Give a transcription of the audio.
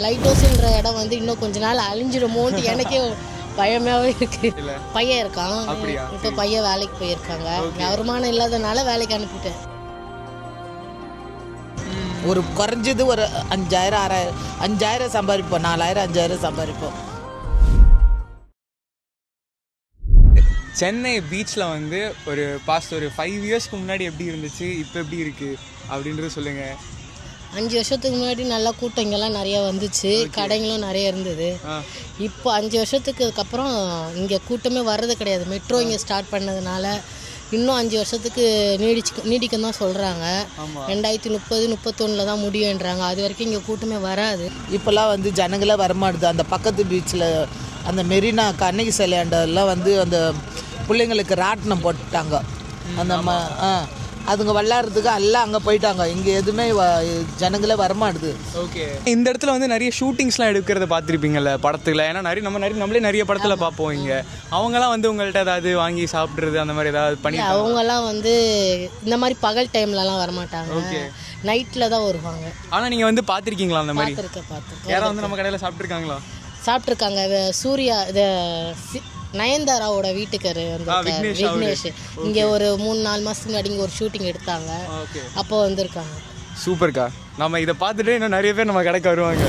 Light ஹவுஸ்ன்ற இடம் வந்து இன்னும் கொஞ்ச நாள் அழிஞ்சிடுமோன்ட்டு எனக்கே பயமாவே இருக்கு. பையன் இருக்கான், இப்போ பையன் வேலைக்கு போயிருக்காங்க. வருமானம் இல்லாதனால வேலைக்கு அனுப்பிட்டேன். ஒரு குறைஞ்சது ஒரு 5000 6000 5000 சம்பாதிப்போம், 4000 5000 சம்பாதிப்போம். சென்னை பீச்சில் வந்து ஒரு 5 இயர்ஸ்க்கு முன்னாடி எப்படி இருந்துச்சு, இப்போ எப்படி இருக்குது அப்படின்றது சொல்லுங்கள். 5 வருஷத்துக்கு முன்னாடி நல்லா கூட்டம் இங்கெல்லாம் நிறையா வந்துச்சு, கடைங்களும் நிறைய இருந்தது. இப்போ 5 வருஷத்துக்கு அப்புறம் இங்கே கூட்டமே வர்றது கிடையாது. மெட்ரோ இங்கே ஸ்டார்ட் பண்ணதுனால இன்னும் 5 வருஷத்துக்கு நீடிக்கும் தான் சொல்கிறாங்க. 2030 31 தான் முடியுன்றாங்க. அது வரைக்கும் இங்கே கூட்டமே வராது. இப்போல்லாம் வந்து ஜனங்களே வரமாட்டுது. அந்த பக்கத்து பீச்சில் அந்த மெரினா கண்ணகி சிலையாண்டெல்லாம் வந்து அந்த பிள்ளைங்களுக்கு ராட்டினம் போட்டுட்டாங்க. அந்த அதுங்க விளையாடுறதுக்கு எல்லாம் அங்கே போயிட்டாங்க. இங்கே எதுவுமே ஜனங்களே வரமாட்டுது. ஓகே, இந்த இடத்துல வந்து நிறைய ஷூட்டிங்ஸ்லாம் எடுக்கிறத பார்த்துருப்பீங்கல்ல படத்தில். ஏன்னா நம்மளே நிறைய படத்தில் பார்ப்போம். இங்கே அவங்களாம் வந்து உங்கள்கிட்ட ஏதாவது வாங்கி சாப்பிட்றது அந்த மாதிரி ஏதாவது பண்ணி? அவங்கெல்லாம் வந்து இந்த மாதிரி பகல் டைம்லலாம் வரமாட்டாங்க. ஓகே, நைட்டில் தான் வருவாங்க. ஆனால் நீங்கள் வந்து பார்த்துருக்கீங்களா அந்த மாதிரி? பார்த்துருக்கேன். யாரும் வந்து நம்ம கடையில் சாப்பிட்ருக்காங்களா? சாப்பிட்ருக்காங்க. சூர்யா நயன்தாராவோட வீட்டுக்காரு விக்னேஷ் இங்கே ஒரு 3-4 மாதத்துக்கு முன்னாடி இங்கே ஒரு ஷூட்டிங் எடுத்தாங்க. அப்போ வந்திருக்காங்க. சூப்பர்க்கா. நம்ம இதை பார்த்துட்டு இன்னும் நிறைய பேர் நம்ம கடைக்கு வருவாங்க.